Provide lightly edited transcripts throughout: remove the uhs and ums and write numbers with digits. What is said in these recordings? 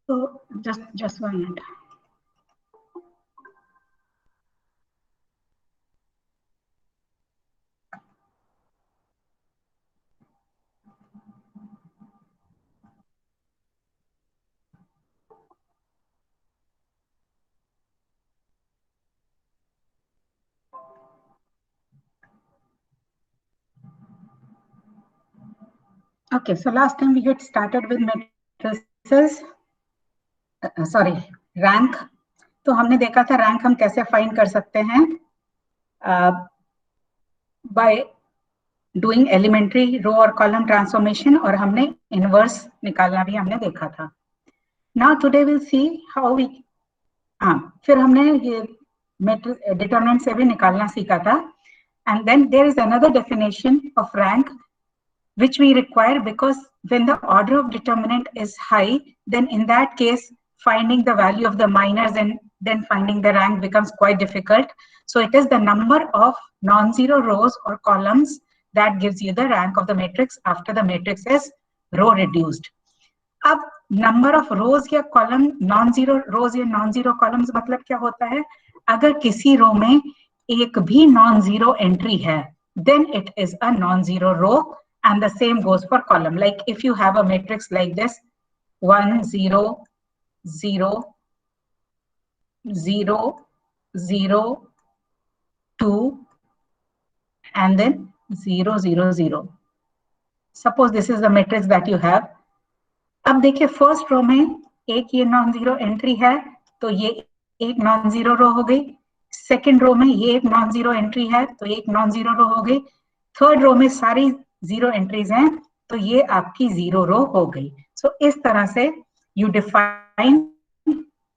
So just 1 minute. Okay, so last time we had started with matrices, sorry, rank. तो हमने देखा था rank हम कैसे फाइंड कर सकते हैं बाय डूइंग एलिमेंट्री रो और कॉलम ट्रांसफॉर्मेशन, और हमने इनवर्स निकालना भी हमने देखा था. Now today will see how we, हाँ, फिर हमने ये डिटरमिनेंट से भी निकालना सीखा था. And then there is another definition of rank which we require, because when the order of determinant is high, then in that case, finding the value of the minors and then finding the rank becomes quite difficult. So it is the number of non-zero rows or columns that gives you the rank of the matrix after the matrix is row reduced. अब number of रोज या column, non zero रोज या non zero columns मतलब क्या होता है? अगर किसी row में एक भी नॉन जीरो एंट्री है, then it is a non-zero row, and the same goes for column. Like if you have a matrix like this, 1 0 0 0 0 2 and then 0 0 0. Suppose this is the matrix that you have. अब देखिए first row में एक ये non zero entry है, तो ये एक non zero रो हो गई. सेकेंड रो में ये एक नॉन जीरो एंट्री है, तो एक नॉन जीरो रो हो गई. थर्ड रो में सारी जीरो एंट्रीज हैं, तो ये आपकी जीरो रो हो गई. सो इस तरह से you define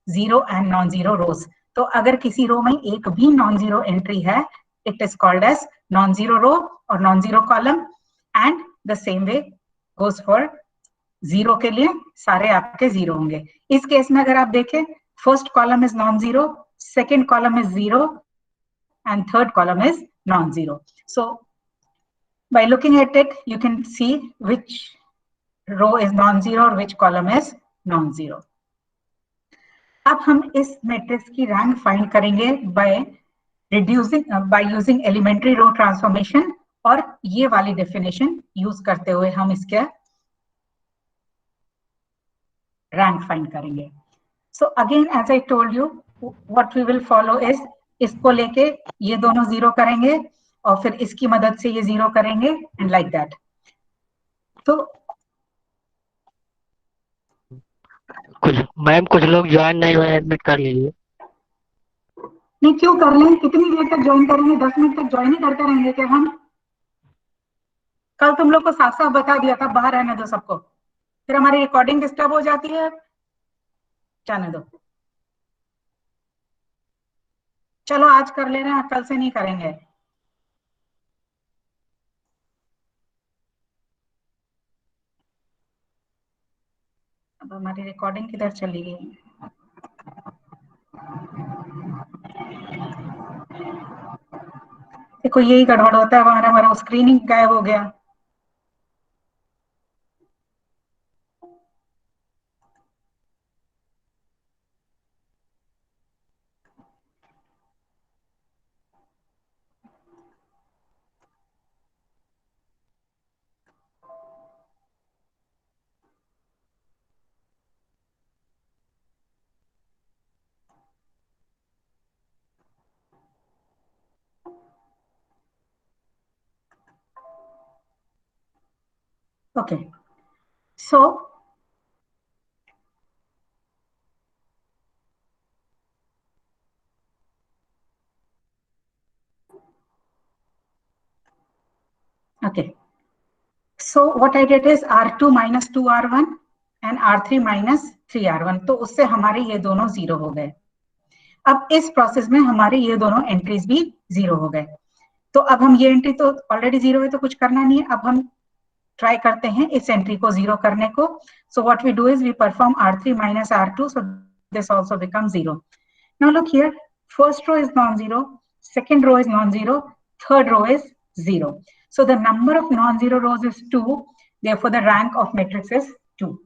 zero and non zero rows. तो अगर किसी रो में एक भी नॉन जीरो एंट्री है, it is called as non zero row और non zero column. And the same way goes for zero के लिए, सारे आपके जीरो होंगे. इस केस में अगर आप देखें, first column is non zero, second column is zero and third column is non zero. So by looking at it you can see which row is non-zero or which column is non-zero. अब हम इस matrix की rank find करेंगे by using elementary row transformation, और ये वाली definition use करते हुए हम इसके रैंक फाइंड करेंगे. So again as I told you, what we will follow is, इसको लेके ये दोनों जीरो करेंगे और फिर इसकी मदद से ये जीरो करेंगे एंड लाइक दैट. तो कुछ लोग ज्वाइन नहीं हुए, एडमिट कर लीजिए. नहीं, क्यों कर लें? कितनी देर तक ज्वाइन करेंगे? 10 मिनट तक ज्वाइन ही करते रहेंगे क्या हम? कल तुम लोग को साफ साफ बता दिया था बाहर रहने दो सबको, फिर हमारी रिकॉर्डिंग डिस्टर्ब हो जाती है. जाने दो, चलो आज कर ले रहे हैं, कल से नहीं करेंगे. अब हमारी रिकॉर्डिंग किधर चली गई? देखो यही गड़बड़ होता है, हमारा स्क्रीनिंग गायब हो गया. Okay, so what I did is R2 minus 2R1 and R3 minus 3R1. तो उससे हमारे ये दोनों जीरो हो गए. अब इस प्रोसेस में हमारे ये दोनों एंट्रीज भी जीरो हो गए. तो अब हम ये एंट्री तो ऑलरेडी जीरो है, तो कुछ करना नहीं है. अब हम ट्राई करते हैं इस एंट्री को जीरो करने को. So what we do is we perform R3 minus R2, so this also becomes zero. Now look here, first row is non-zero, second row is non-zero, third row is zero. So the number of non-zero rows is 2, therefore the rank of matrix is 2.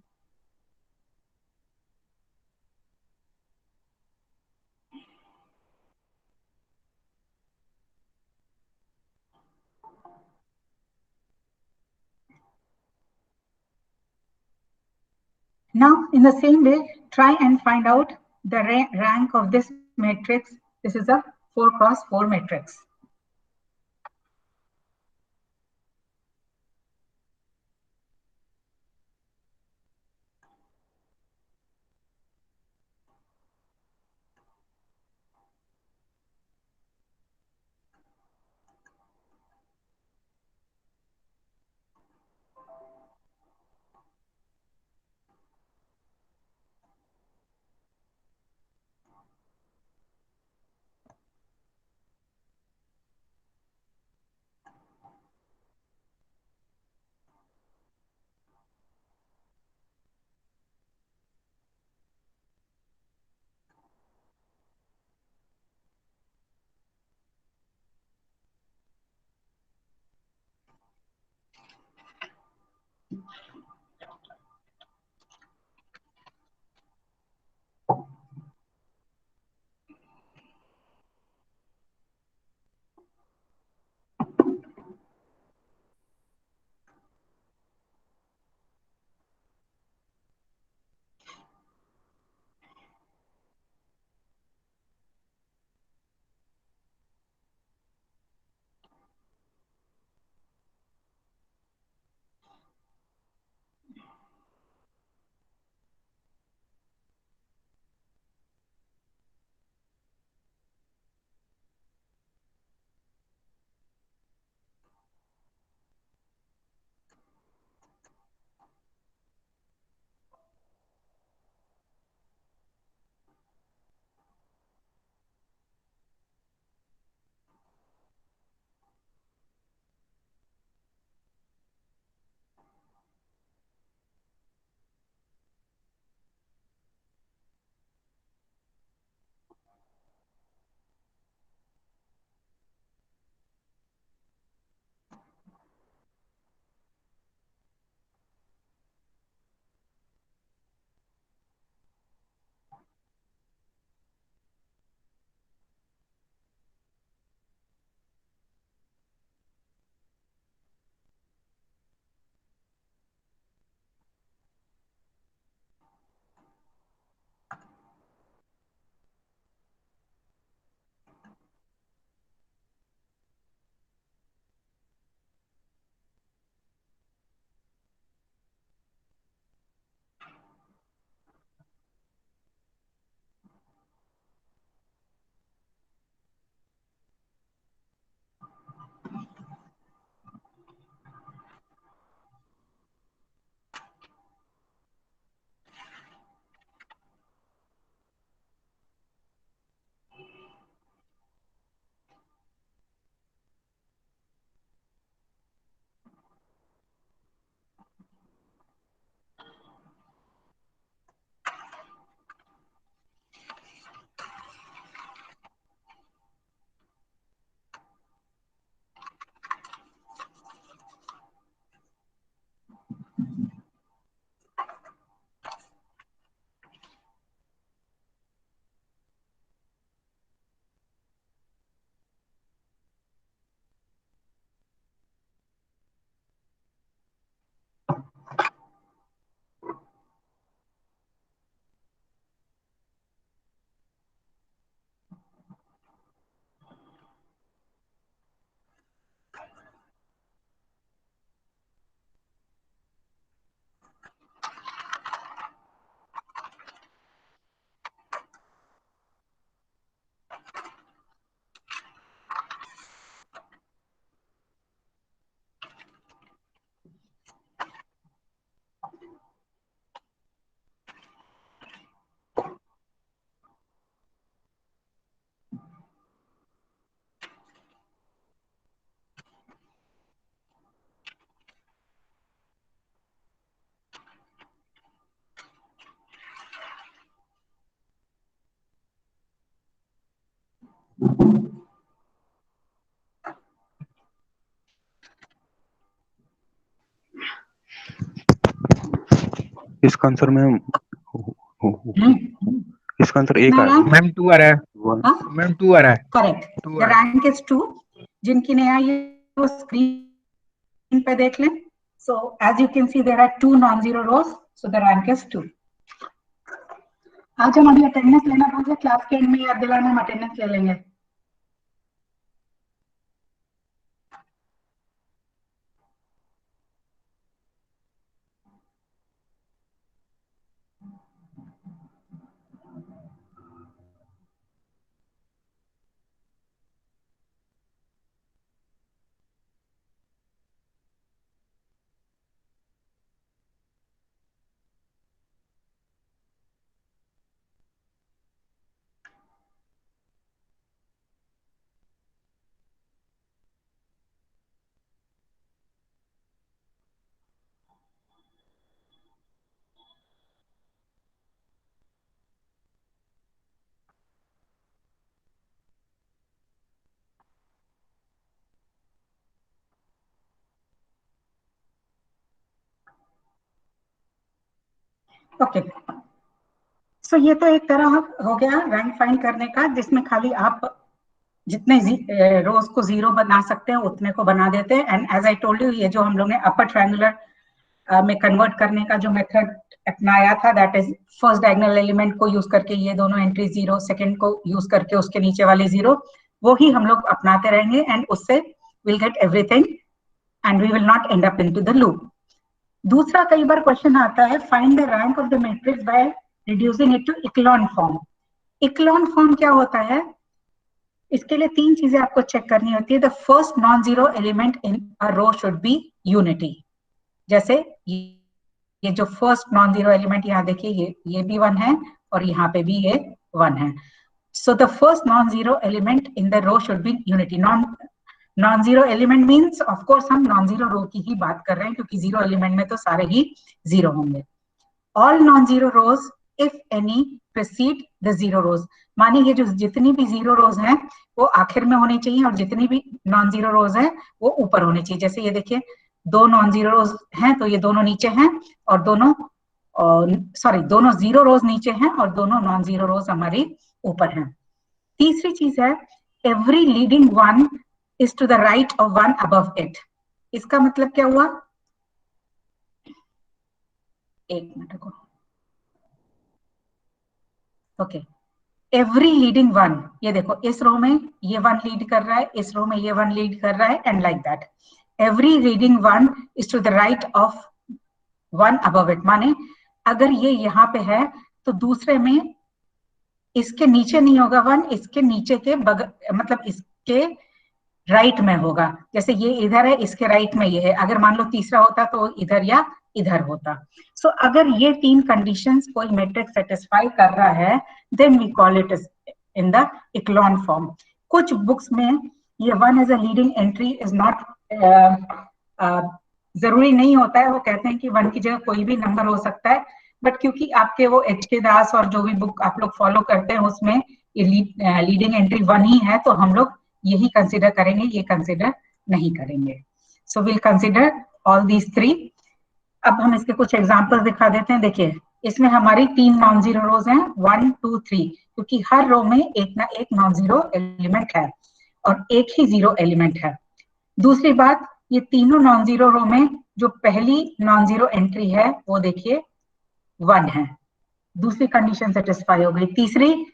Now, in the same way, try and find out the rank of this matrix. This is a 4 cross 4 matrix. इसका answer ma'am इसका answer एक है ma'am 2 आ रहा है हाँ? Ma'am 2 आ रहा है correct, the rank is 2. जिनकी नहीं आई वो स्क्रीन पे देख लें. So as you can see, there are 2 non-zero rows, so the rank is 2. आज हम अभी अटेंडेंस लेना भूल गए, क्लास के एंड में याद दिलाना, हम अटेंडेंस ले लेंगे. ओके, सो ये तो एक तरह हो गया रैंक फाइंड करने का, जिसमें खाली आप जितने रोज को जीरो बना सकते हैं उतने को बना देते हैं. And as I told you, ये जो हम लोग ने अपर ट्रायंगुलर में कन्वर्ट करने का जो मेथड अपनाया था, that is first diagonal element को यूज करके ये दोनों एंट्री जीरो, सेकंड को यूज करके उसके नीचे वाली जीरो, वो ही हम लोग अपनाते रहेंगे. एंड उससे will get everything and we will not end up into the loop. दूसरा कई बार क्वेश्चन आता है, find the rank of the matrix by reducing it to echelon form. Echelon form क्या होता है? इसके लिए 3 चीजें आपको चेक करनी होती है. The first non zero element in a row should be unity. जैसे ये जो फर्स्ट नॉन जीरो एलिमेंट यहाँ देखिए, ये भी 1 है और यहाँ पे भी ये 1 है. So the first non zero element in the row should be unity. Non zero element means of course हम नॉन जीरो रो की ही बात कर रहे हैं, क्योंकि जीरो एलिमेंट में तो सारे ही जीरो होंगे. All non zero rose if any preceded the zero रोज. मानिए ये जो जितनी भी जीरो रोज हैं वो आखिर में होनी चाहिए, और जितनी भी नॉन जीरो रोज हैं वो ऊपर होनी चाहिए. जैसे ये देखिए, 2 नॉन जीरो रोज हैं तो ये दोनों नीचे हैं, और दोनों जीरो रोज नीचे हैं और दोनों नॉन जीरो रोज हमारी ऊपर हैं. तीसरी चीज है, every leading one is to the right of one above it. इसका मतलब क्या हुआ? एक मिनट को. ओके, एवरी लीडिंग वन, ये देखो इस रो में ये 1 लीड कर रहा है, इस रो में ये 1 लीड कर रहा है, and like that. Every leading one is to the right of 1 above it. माने अगर ये यहाँ पे है तो दूसरे में इसके नीचे नहीं होगा 1, इसके नीचे के मतलब इसके राइट में होगा. जैसे ये इधर है, इसके राइट में ये है. अगर मान लो तीसरा होता तो इधर या इधर होता. सो अगर ये 3 कंडीशंस कोई मैट्रिक्स सेटिस्फाई कर रहा है, then we call it in the echelon form. कुछ बुक्स में ये 1 as a leading entry is not, जरूरी नहीं होता है. वो कहते हैं कि 1 की जगह कोई भी नंबर हो सकता है, बट क्योंकि आपके वो एच.के. दास और जो भी बुक आप लोग फॉलो करते हैं उसमें ये लीडिंग एंट्री 1 ही है, तो हम लोग यही कंसिडर करेंगे, ये कंसिडर नहीं करेंगे. So will consider all these 3. अब हम इसके कुछ एग्जांपल्स दिखा देते हैं. देखिए, इसमें हमारी 3 नॉन जीरो रोज हैं, 1 2 3, क्योंकि हर रो में एक ना एक नॉन जीरो एलिमेंट है और एक ही जीरो एलिमेंट है. दूसरी बात, ये तीनों नॉन जीरो रो में जो पहली नॉन जीरो एंट्री है वो देखिए 1 है. दूसरी कंडीशन सेटिस्फाई हो गई. तीसरी,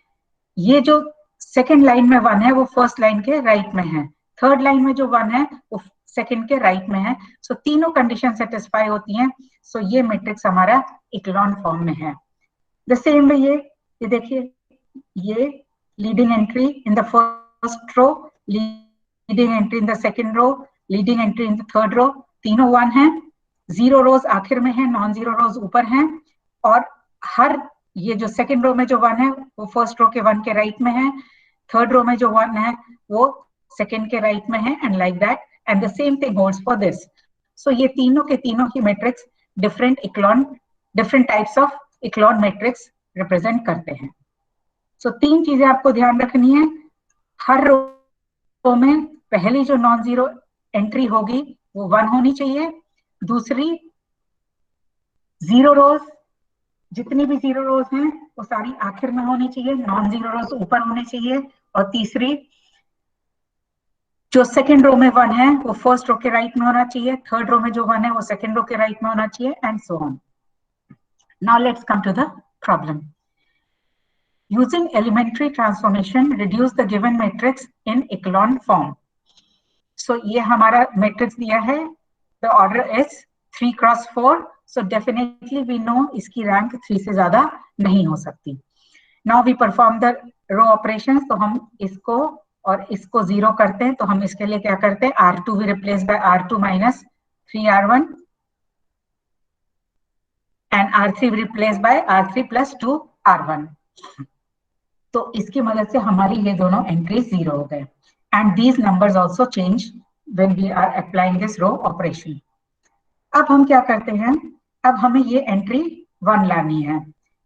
ये जो सेकेंड लाइन में 1 है वो फर्स्ट लाइन के राइट में है. थर्ड लाइन में जो 1 है वो सेकेंड के राइट में है. सो तीनों कंडीशन सेटिस्फाई होती हैं. सो ये मैट्रिक्स हमारा इक्लॉन फॉर्म में है. द सेम वे ये देखिए, ये leading entry in the first row, leading entry in the second row, leading entry in the third row, तीनों 1 है. जीरो रोज आखिर में है, नॉन जीरो रोज ऊपर हैं, और हर ये जो सेकेंड रो में जो 1 है वो फर्स्ट रो के 1 के राइट में है, थर्ड रो में जो 1 है वो सेकेंड के राइट में है, and like that. And the same thing holds for this. So ये तीनों के तीनों ही matrix different types of echelon matrix represent करते हैं. सो 3 चीजें आपको ध्यान रखनी है. हर रो में पहली जो नॉन जीरो एंट्री होगी वो 1 होनी चाहिए. दूसरी, जीरो रोज, जितनी भी जीरो रोज हैं वो सारी आखिर में होनी चाहिए, नॉन जीरो रोज ऊपर होने चाहिए. और तीसरी, जो सेकेंड रो में 1 है वो फर्स्ट रो के राइट में होना चाहिए, थर्ड रो में जो 1 है वो सेकेंड रो के राइट में होना चाहिए, and so on. Now let's come to the problem. Using elementary transformation, reduce the given matrix in echelon form. So ये हमारा matrix दिया है. The order is 3 cross 4. So definitely we know इसकी rank 3 से ज्यादा नहीं हो सकती. Now we perform the row operations. तो हम इसको और इसको 0 करते हैं. तो हम इसके लिए क्या करते हैं? R2 we replace by R2 minus 3R1 and R3 we replace by R3 plus 2R1. तो इसकी मदद से हमारी ये दोनों एंट्री 0 हो गए. And these numbers also change when we are applying this row operation. अब हम क्या करते हैं? अब हमें ये एंट्री 1 लानी है.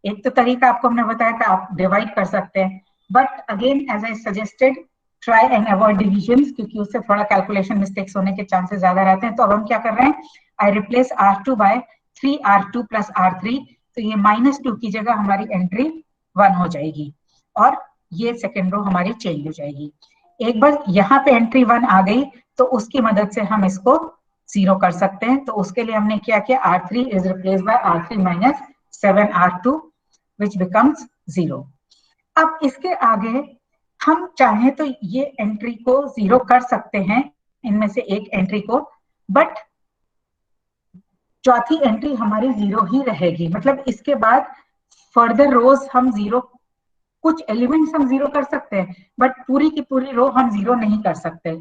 एक तो तरीका आपको हमने बताया था, आप डिवाइड कर सकते हैं, but again as I suggested try and avoid division, क्योंकि उससे थोड़ा कैलकुलेशन मिस्टेक्स होने के चांसेस ज्यादा रहते हैं. तो अब हम क्या कर रहे हैं? I replace R2 by 3R2 plus R3. तो ये -2 की जगह हमारी एंट्री 1 हो जाएगी और ये सेकेंड रो हमारी चेंज हो जाएगी. एक बार यहाँ पे एंट्री 1 आ गई तो उसकी मदद से हम इसको 0 कर सकते हैं. तो उसके लिए हमने क्या किया? R3 is replace by R3 minus 7R2 which becomes 0. अब इसके आगे हम चाहें तो ये एंट्री को 0 कर सकते हैं, इनमें से एक एंट्री को, बट चौथी एंट्री हमारी 0 ही रहेगी. मतलब इसके बाद फर्दर रोज हम 0, कुछ एलिमेंट्स हम 0 कर सकते हैं, बट पूरी की पूरी रो हम 0 नहीं कर सकते.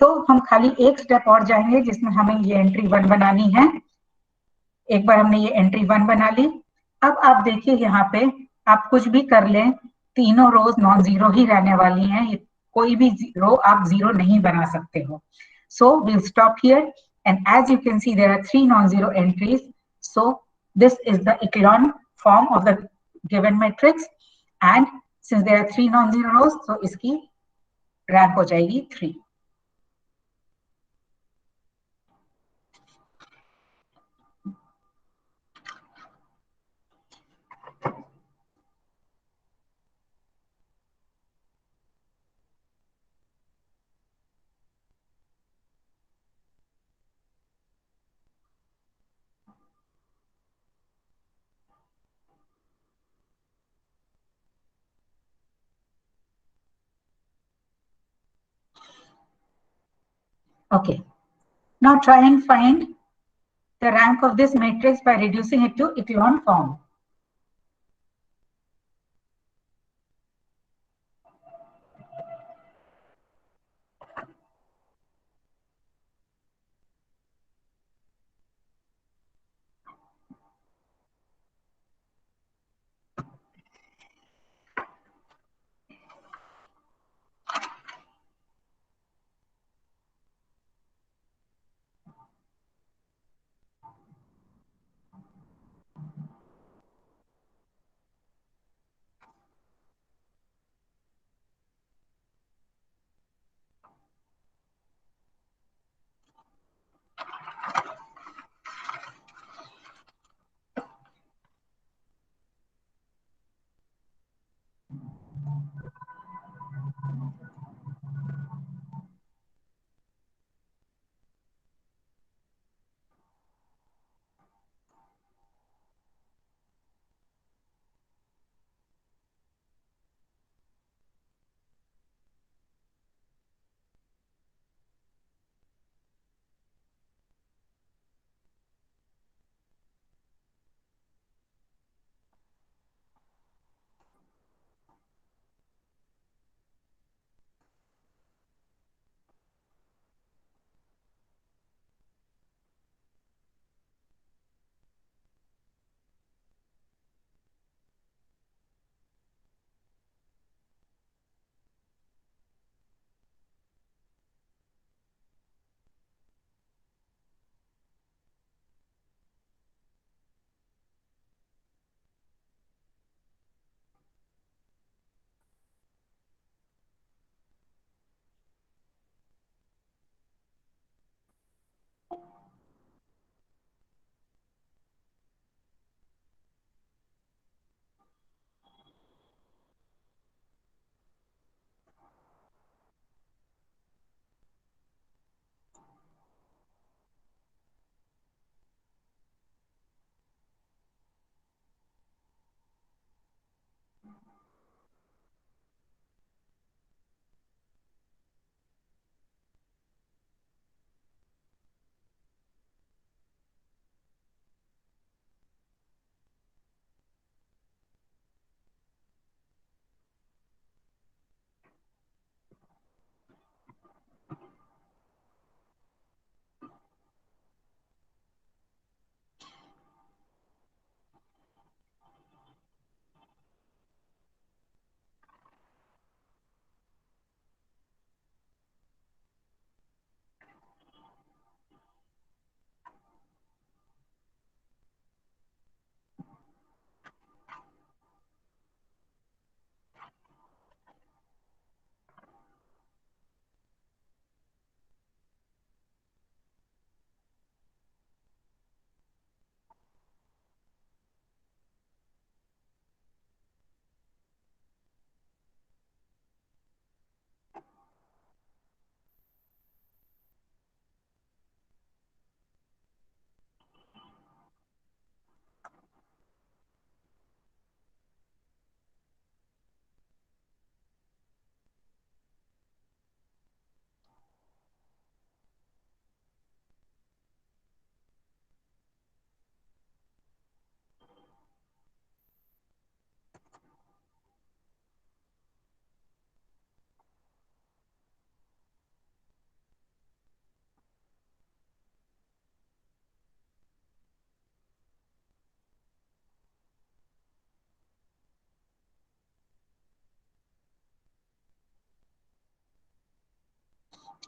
तो हम खाली एक स्टेप और जाएंगे जिसमें हमें ये एंट्री 1 बनानी है. एक बार हमने ये एंट्री 1 बना ली. अब आप देखिए यहाँ पे आप कुछ भी कर लें, तीनों रोज नॉन जीरो ही रहने वाली हैं. कोई भी रो आप 0 नहीं बना सकते हो. सो we'll stop here, and as you can see there are 3 non-zero entries. So this is the echelon form of the given matrix, and since there are 3 non-zero rows, so इसकी रैंक हो जाएगी 3. Okay, now try and find the rank of this matrix by reducing it to echelon form.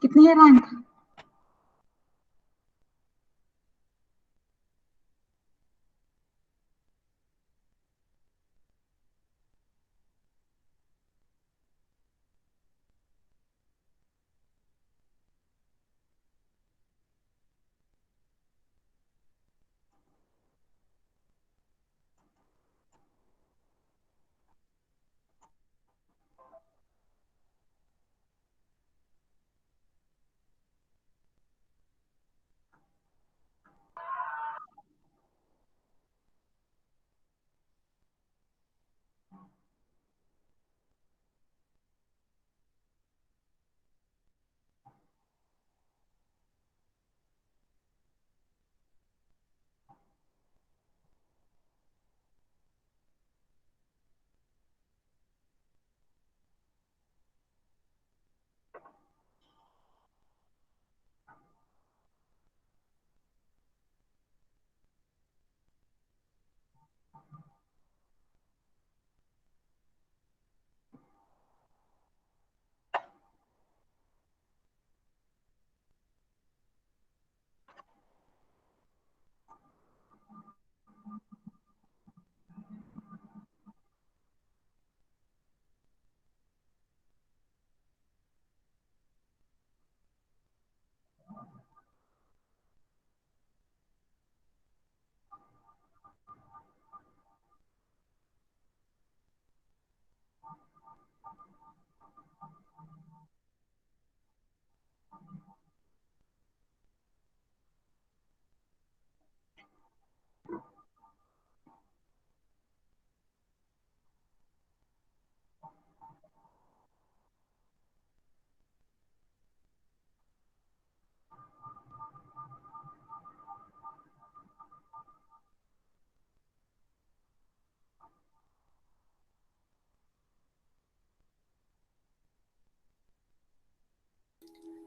कितनी है rank?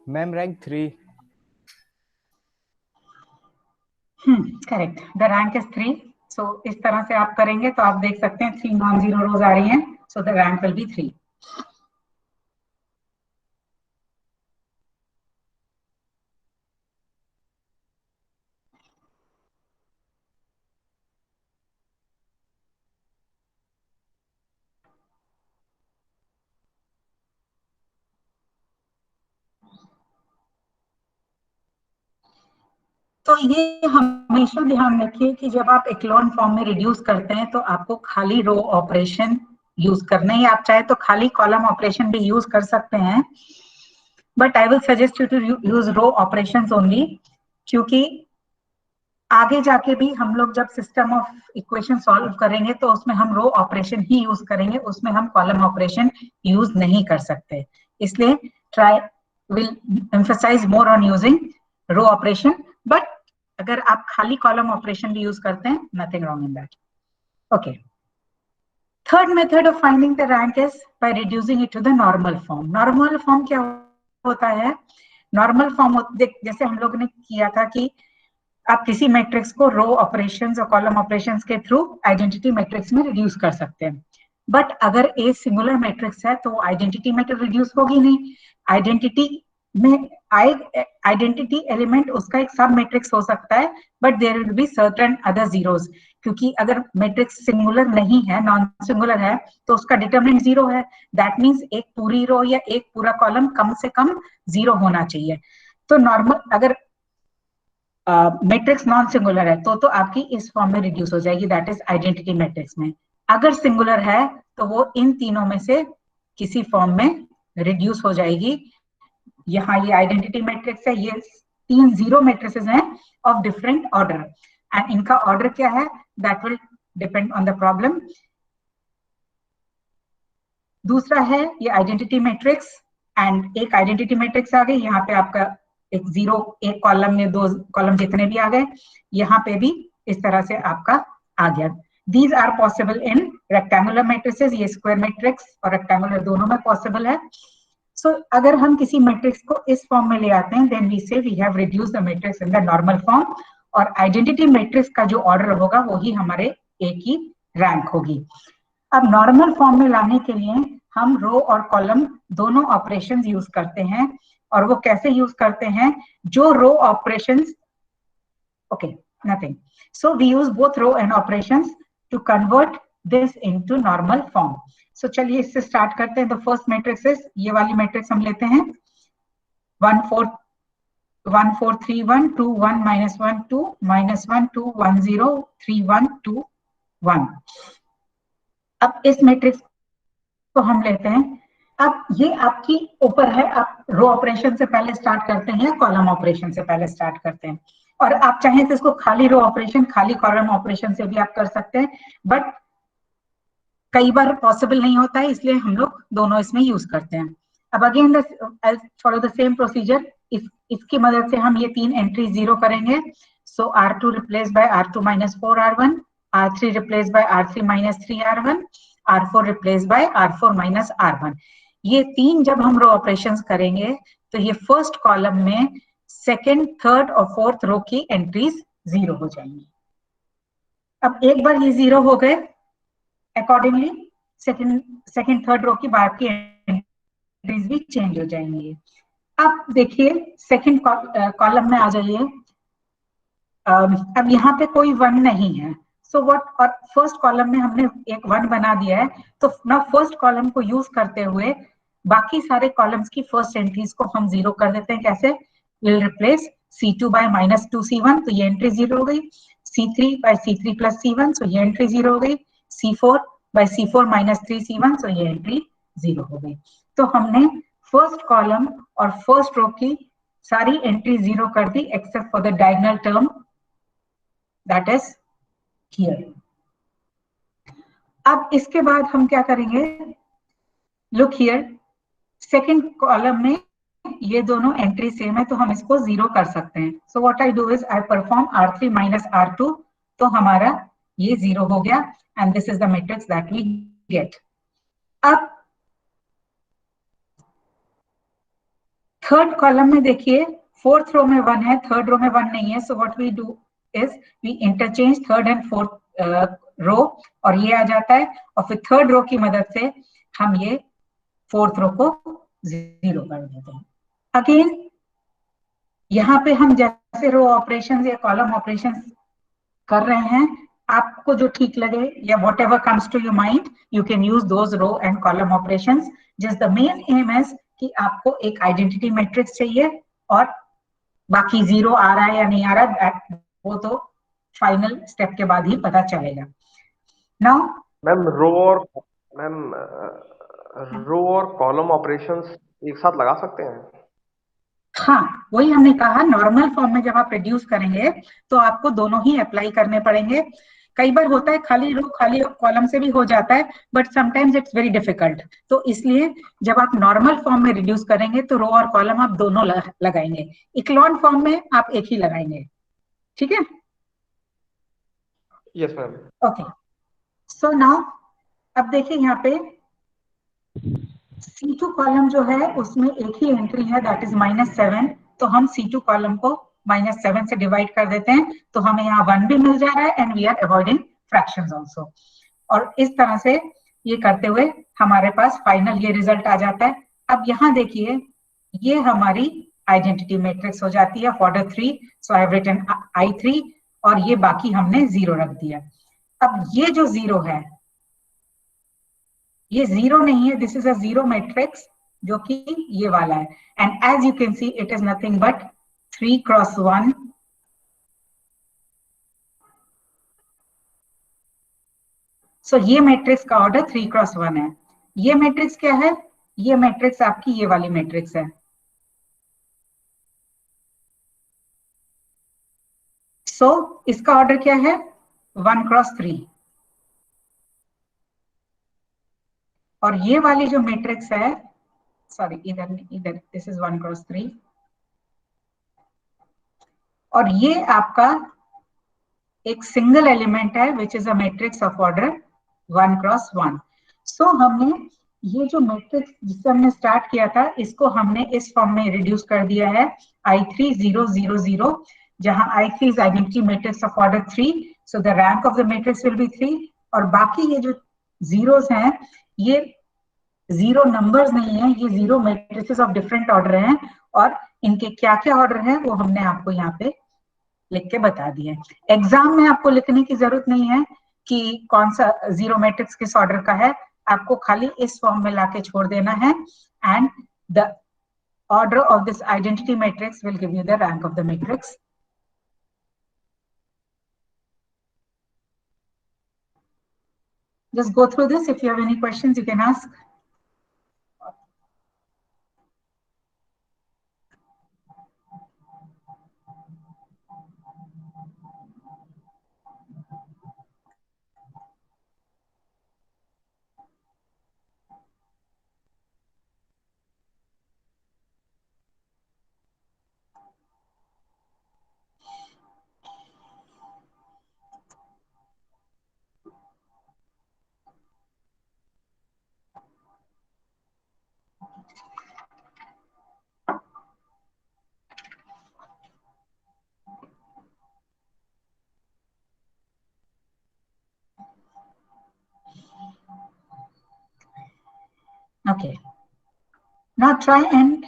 Ma'am rank 3। Correct, the rank is 3। सो इस तरह से आप करेंगे तो आप देख सकते हैं 3 नॉन जीरो रोज आ रही हैं, so the rank will be 3। तो ये हमेशा ध्यान रखिए कि जब आप इक्लोन फॉर्म में रिड्यूस करते हैं तो आपको खाली रो ऑपरेशन यूज करना है। आप चाहे तो खाली कॉलम ऑपरेशन भी यूज कर सकते हैं, but I will suggest you to use row operations only, क्योंकि आगे जाके भी हम लोग जब सिस्टम ऑफ इक्वेशन सॉल्व करेंगे तो उसमें हम रो ऑपरेशन ही यूज करेंगे, उसमें हम कॉलम ऑपरेशन यूज नहीं कर सकते। इसलिए try will emphasise more on using row operation, but अगर आप खाली कॉलम ऑपरेशन भी यूज करते हैं, nothing wrong in that. Okay, third method of finding the rank is by reducing it to the normal form. Normal form क्या होता है? Normal form जैसे हम लोग ने किया था कि आप किसी मैट्रिक्स को रो ऑपरेशंस और कॉलम ऑपरेशंस के थ्रू आइडेंटिटी मैट्रिक्स में रिड्यूस कर सकते हैं। बट अगर ए सिंगुलर मैट्रिक्स है तो आइडेंटिटी में तो रिड्यूस होगी नहीं। आइडेंटिटी में आइडेंटिटी एलिमेंट उसका एक सब मैट्रिक्स हो सकता है, but there will be certain other zeros, क्योंकि अगर मैट्रिक्स सिंगुलर नहीं है, नॉन सिंगुलर है, तो उसका डिटरमिनेंट जीरो है। दैट मींस एक पूरी रो या एक पूरा कॉलम कम से कम जीरो होना चाहिए। तो नॉर्मल अगर मैट्रिक्स नॉन सिंगुलर है तो आपकी इस फॉर्म में रिड्यूस हो जाएगी, दैट इज आइडेंटिटी मैट्रिक्स में। अगर सिंगुलर है तो वो इन तीनों में से किसी फॉर्म में रिड्यूस हो जाएगी। यहाँ ये आइडेंटिटी मैट्रिक्स है, ये 3 जीरो मैट्रिसेस हैं ऑफ डिफरेंट ऑर्डर, एंड इनका ऑर्डर क्या है that will depend on the problem. दूसरा है ये आइडेंटिटी मैट्रिक्स, एंड एक आइडेंटिटी मैट्रिक्स आ गई, यहाँ पे आपका एक जीरो, एक कॉलम में 2 कॉलम जितने भी आ गए, यहाँ पे भी इस तरह से आपका आ गया। These are possible in rectangular matrices, ये स्क्वायर मैट्रिक्स और रेक्टेंगुलर दोनों में पॉसिबल है। सो अगर हम किसी मैट्रिक्स को इस फॉर्म में ले आते हैं, then we say we have reduce the matrix in the normal form, और आइडेंटिटी मैट्रिक्स का जो ऑर्डर होगा वही हमारे ए की रैंक होगी। अब नॉर्मल फॉर्म में लाने के लिए हम रो और कॉलम दोनों ऑपरेशंस यूज करते हैं। और वो कैसे यूज करते हैं, जो row operations, okay nothing, so we use both row and operations to convert this into normal form. So चलिए इससे स्टार्ट करते हैं। द फर्स्ट मैट्रिक्स इज, ये वाली मैट्रिक्स हम लेते हैं 1 4 1 4 3 1 2 1 -1 2 -1 2 1 0 3 1 2 1। अब इस मैट्रिक्स को हम लेते हैं। अब ये आपकी ऊपर है, आप रो ऑपरेशन से पहले स्टार्ट करते हैं या कॉलम ऑपरेशन से पहले स्टार्ट करते हैं, और आप चाहें तो इसको खाली रो ऑपरेशन खाली कॉलम ऑपरेशन से भी आप कर सकते हैं, बट कई बार पॉसिबल नहीं होता है, इसलिए हम लोग दोनों इसमें यूज करते हैं। अब again follow the same procedure, इसकी मदद से हम ये तीन एंट्री जीरो करेंगे। सो R2 replace by R2 - 4 R1, R3 replace by R3 - 3 R1, R4 replace by R4 - R1। ये तीन जब हम रो ऑपरेशंस करेंगे तो ये फर्स्ट कॉलम में सेकेंड, थर्ड और फोर्थ रो की एंट्रीज जीरो हो जाएंगी। अब एक बार ये जीरो हो गए, अकॉर्डिंगली सेकेंड थर्ड रो की बार की एंट्रीज भी चेंज हो जाएंगी। अब देखिए सेकेंड कॉलम में आ जाइए। अब यहाँ पे कोई वन नहीं है, सो व्हाट, और फर्स्ट कॉलम में हमने एक वन बना दिया है, तो ना फर्स्ट कॉलम को यूज करते हुए बाकी सारे कॉलम्स की फर्स्ट एंट्रीज को हम जीरो कर देते हैं। कैसे? Will replace C2 bye -2 C1, तो ये एंट्री जीरो हो गई। C3 बाय C3 + C1, तो ये एंट्री जीरो हो गई। C4 बाय C4 - 3 C1, तो ये एंट्री जीरो हो गई। तो हमने फर्स्ट कॉलम और फर्स्ट रो की सारी एंट्री जीरो कर दी except for the diagonal term that is here. अब इसके बाद हम क्या करेंगे, लुक हियर, सेकेंड कॉलम में ये दोनों एंट्री सेम है, तो हम इसको जीरो कर सकते हैं। So what I do is I perform R3 - R2, तो हमारा ये जीरो हो गया, and this is the matrix that we get. अब थर्ड कॉलम में देखिए, फोर्थ रो में वन है, थर्ड रो में वन नहीं है, so what we do is we interchange third and fourth row, और ये आ जाता है, और फिर थर्ड रो की मदद से हम ये फोर्थ रो को जीरो कर देते हैं। अगेन यहाँ पे हम जैसे रो ऑपरेशन या कॉलम ऑपरेशन कर रहे हैं, आपको जो ठीक लगे या whatever comes to your mind, you can use those row and column operation. Just the main aim इज कि आपको एक आइडेंटिटी मैट्रिक्स चाहिए, और बाकी जीरो आ रहा है या नहीं आ रहा, वो तो फाइनल स्टेप के बाद ही पता चलेगा। नाउ मैम रो और कॉलम ऑपरेशंस एक साथ लगा सकते हैं? हाँ, वही हमने कहा, नॉर्मल फॉर्म में जब आप रिड्यूस करेंगे तो आपको दोनों ही अप्लाई करने पड़ेंगे। कई बार होता है खाली रो खाली कॉलम से भी हो जाता है, but sometimes it's very difficult, तो इसलिए जब आप नॉर्मल फॉर्म में रिड्यूस करेंगे तो रो और कॉलम आप दोनों लगाएंगे। इक्लॉन फॉर्म में आप एक ही लगाएंगे, ठीक है? Yes ma'am. Okay, so now अब देखिए यहाँ पे C2 कॉलम जो है उसमें एक ही एंट्री है, दैट इज -7, तो हम C2 कॉलम को -7 से डिवाइड कर देते हैं, तो हमें यहाँ 1 भी मिल जा रहा है, and we are avoiding fractions also. और इस तरह से ये करते हुए हमारे पास फाइनल ये रिजल्ट आ जाता है। अब यहाँ देखिए, ये हमारी आइडेंटिटी मैट्रिक्स हो जाती है order 3, so I have written I3, और ये बाकी हमने जीरो रख दिया। अब ये जो जीरो है ये जीरो नहीं है, this is a zero matrix, जो कि ये वाला है, and as you can see it is nothing but 3 × 1 so ये मैट्रिक्स का ऑर्डर 3 × 1 है। ये मैट्रिक्स क्या है? ये मैट्रिक्स आपकी ये वाली मैट्रिक्स है। सो इसका ऑर्डर क्या है? 1 × 3, और ये वाली जो मैट्रिक्स है, सॉरी इधर दिस इज 1 × 3, और ये आपका एक सिंगल एलिमेंट है which is a matrix of order 1 × 1। सो हमने ये जो मैट्रिक्स जिससे हमने स्टार्ट किया था, इसको हमने इस फॉर्म में रिड्यूस कर दिया है, I3 0 0 0, जहां I3 is identity matrix of order 3, so the rank of the matrix will be 3, और बाकी ये जो जीरोस हैं ये जीरो नंबर्स नहीं है, ये zero matrices of different order हैं, और इनके क्या क्या ऑर्डर हैं वो हमने आपको यहाँ पे लिख के बता दिए। एग्जाम में आपको लिखने की जरूरत नहीं है कि कौन सा जीरो मैट्रिक्स किस ऑर्डर का है, आपको खाली इस फॉर्म में लाके छोड़ देना है, and the order of this identity matrix will give you the rank of the matrix. Just go through this. If you have any questions, you can ask. Okay. Now try and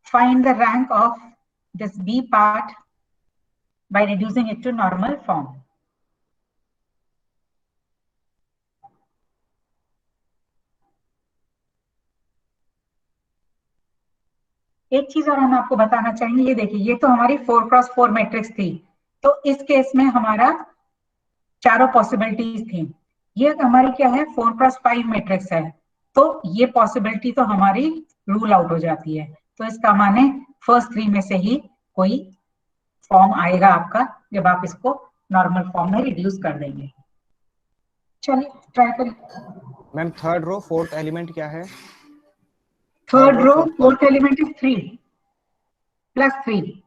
find the rank of this B part by reducing it to normal form. एक चीज और हम आपको बताना चाहेंगे, ये देखिए, ये तो हमारी 4x4 मैट्रिक्स थी, तो इस केस में हमारा चारों पॉसिबिलिटीज थी। ये हमारी क्या है, 4x5 मैट्रिक्स है, तो ये पॉसिबिलिटी तो हमारी रूल आउट हो जाती है। तो इसका माने फर्स्ट 3 में से ही कोई फॉर्म आएगा आपका, जब आप इसको नॉर्मल फॉर्म में रिड्यूस कर देंगे। चलिए ट्राई करें। Ma'am third row fourth element क्या है? Third row fourth element is 3 + 3।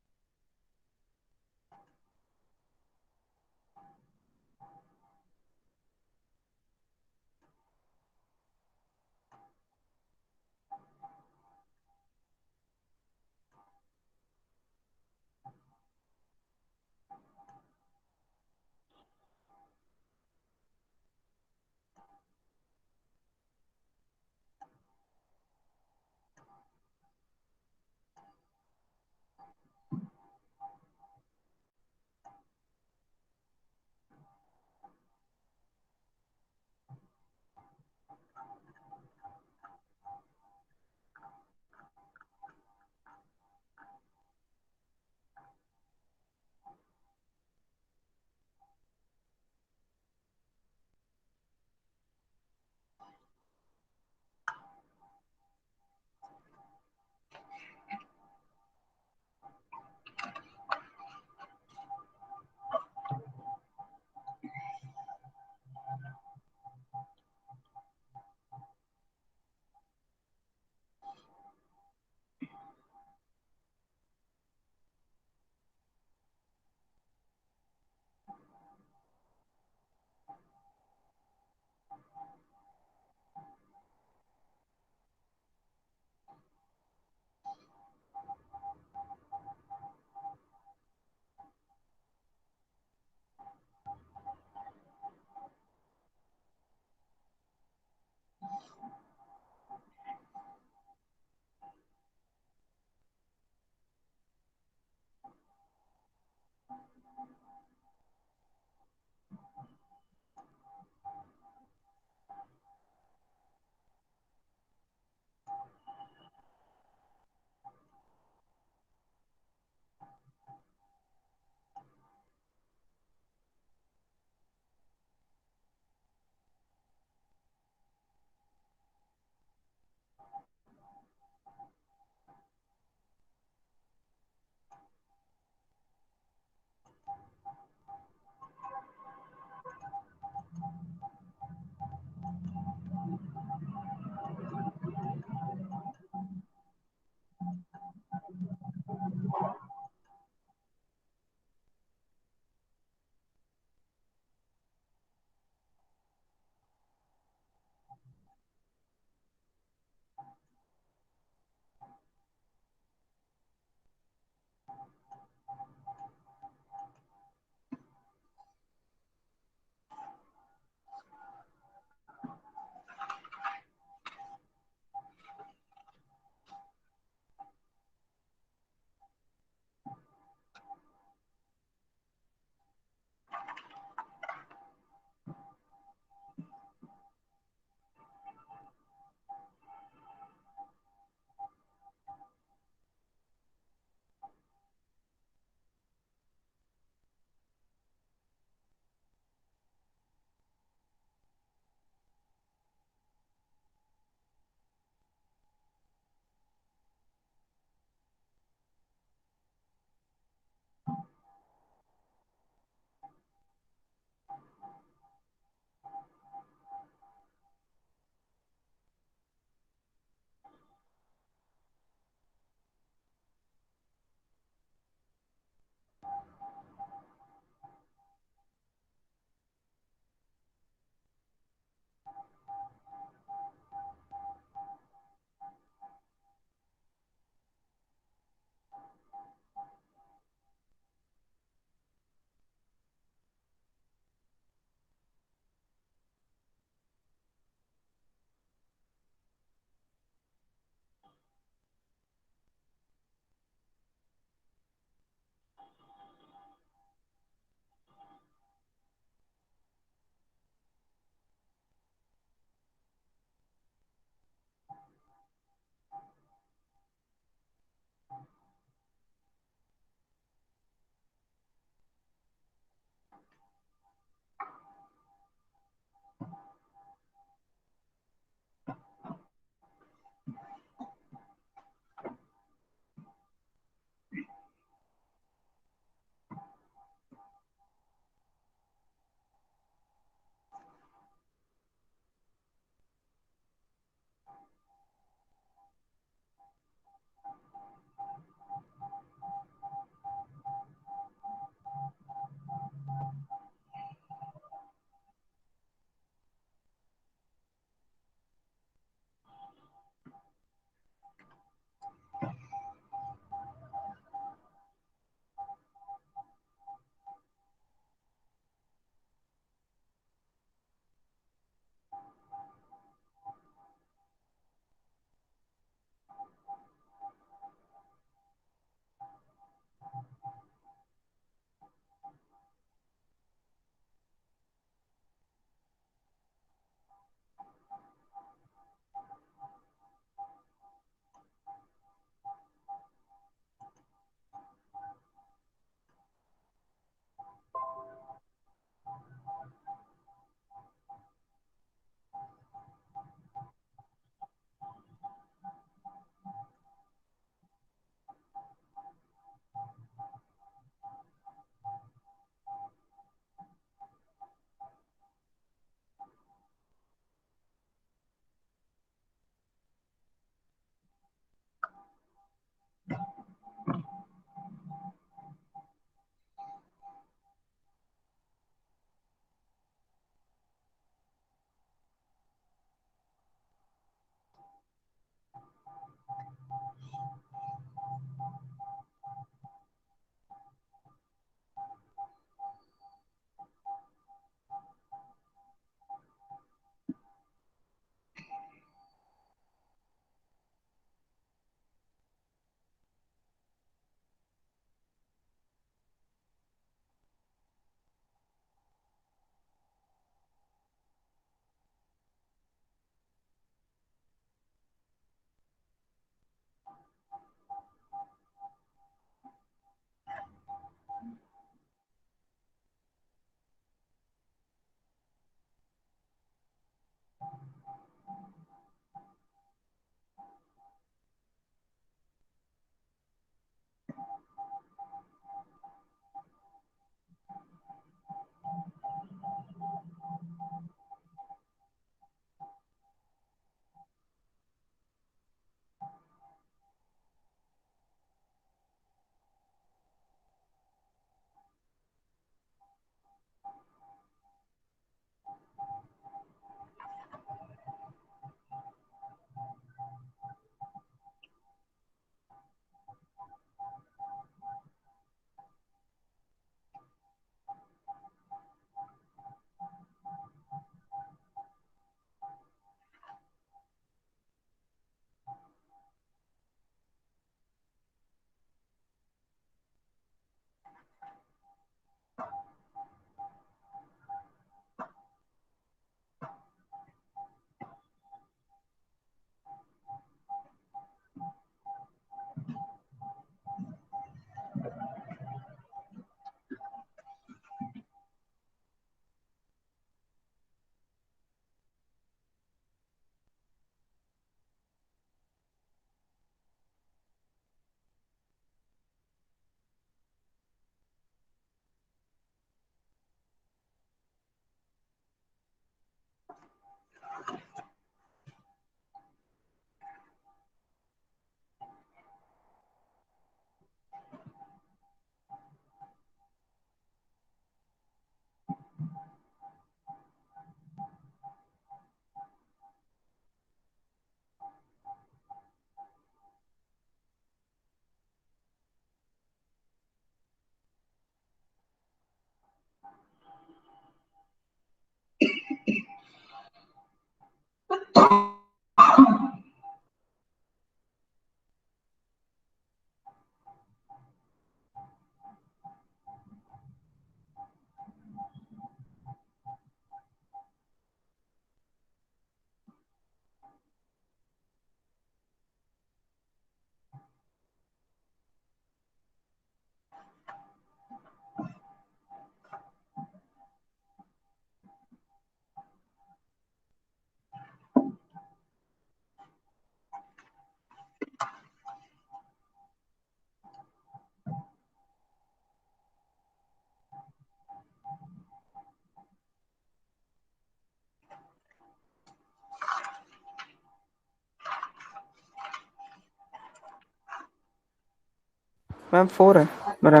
Ma'am 4 है मेरा।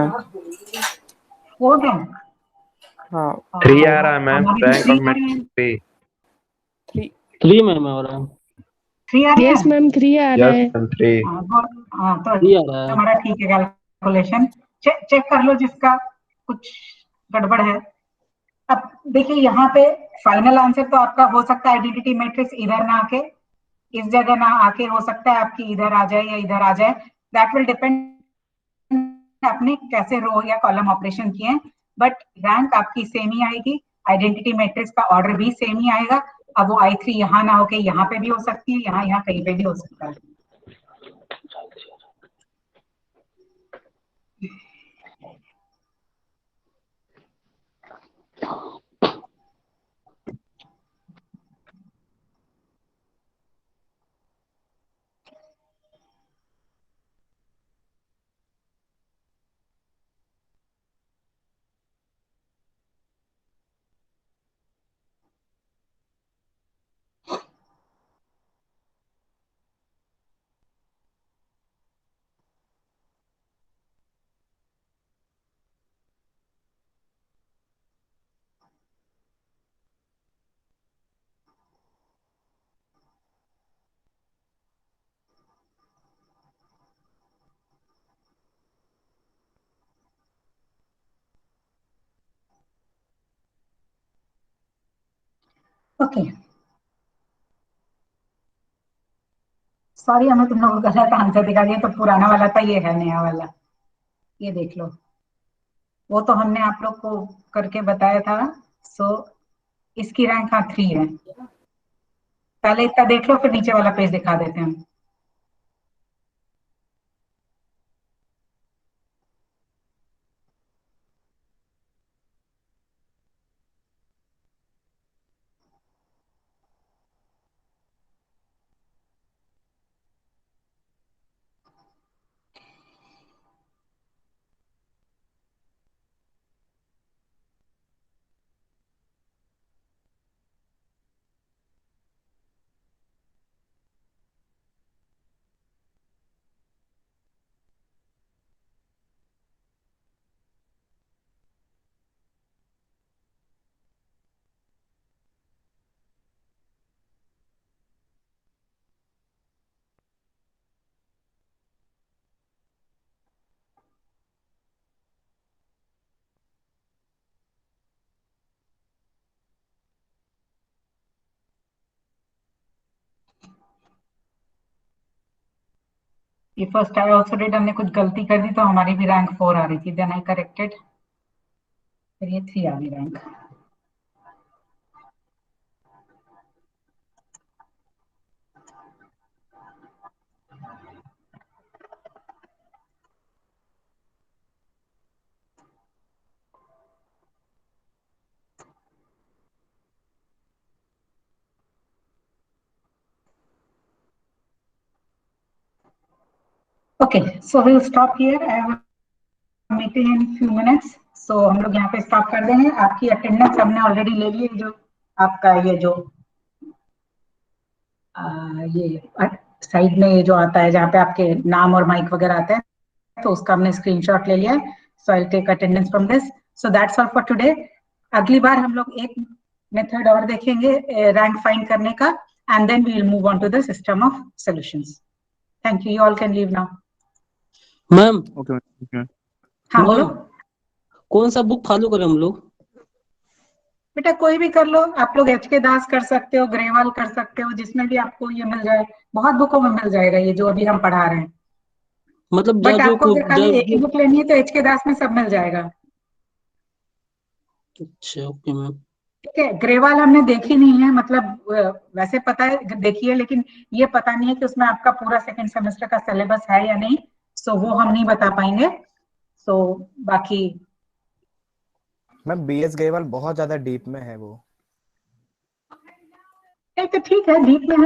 4 रैंक। हाँ 3 आ रहा है मैम, हमारी भी रैंक 3 ऑफ आ रही है। मेट्रिक 3। 3 मैम हो रहा है। 3 आ रही यस है। मैम 3 आ रहा यस है। मैम 3। हाँ तो 3 आ रहा है। हमारा ठीक है कैलकुलेशन। चेक कर लो जिसका कुछ गड़बड़ है। अब देखिए यहाँ पे फाइनल आंसर तो आपका हो सकता है आइडेंटिटी मैट्रिक्स इधर ना आके इस जगह ना आके, हो सकता है आपकी इधर आ जाए या इधर आ जाए। दैट विल डिपेंड आपने कैसे रो या कॉलम ऑपरेशन किए हैं, बट रैंक आपकी सेम ही आएगी। आइडेंटिटी मैट्रिक्स का ऑर्डर भी सेम ही आएगा। अब वो I3 यहाँ ना होके यहाँ पे भी हो सकती है, यहाँ यहाँ कहीं पे भी हो सकता है। ओके सॉरी, हमें तुम लोगों को गलत आंसर दिखा दिया। तो पुराना वाला था, ये है नया वाला, ये देख लो। वो तो हमने आप लोग को करके बताया था। सो इसकी रैंक हाँ 3 है। पहले इतना देख लो, फिर नीचे वाला पेज दिखा देते हैं। ये फर्स्ट आई ऑल्सो डिड, हमने कुछ गलती कर दी तो हमारी भी रैंक 4 आ रही थी, देन आई करेक्टेड, फिर ये 3 आ गई rank. Okay so will stop here, I have meeting in few minutes. So हम लोग यहाँ पे स्टॉप कर देंगे। आपकी अटेंडेंस हमने ऑलरेडी ले ली है। जो आपका ये जो ये साइड में ये जो आता है जहाँ पे आपके नाम और माइक वगैरह आते हैं, तो उसका हमने स्क्रीनशॉट ले लिया है। So I take attendance from this. So that's all for today. अगली बार हम लोग एक मेथड और देखेंगे रैंक फाइंड करने का, and then we will move on to the system of solutions. Thank you all can leave now. Ma'am okay. हाँ बोलो मैम कौन सा बुक फॉलो करें हम लोग? बेटा, कोई भी कर लो। आप लोग HK दास कर सकते हो, ग्रेवाल कर सकते हो, जिसमें भी आपको ये मिल जाए। बहुत बुकों में मिल जाएगा ये जो अभी हम पढ़ा रहे हैं। मतलब बट जाजो आपको को अगर खाली एक ही बुक लेनी है तो HK दास में सब मिल जाएगा। अच्छा ओके मैम। ठीक है, ग्रेवाल हमने देखी नहीं है, मतलब वैसे पता है देखी है, लेकिन ये पता नहीं है कि उसमें आपका पूरा सेकंड सेमेस्टर का सिलेबस है या नहीं। सो वो हम नहीं बता पाएंगे। सो बाकी मैम BS ग्रेवाल बहुत ज्यादा डीप में है वो। तो ठीक है, डीप में है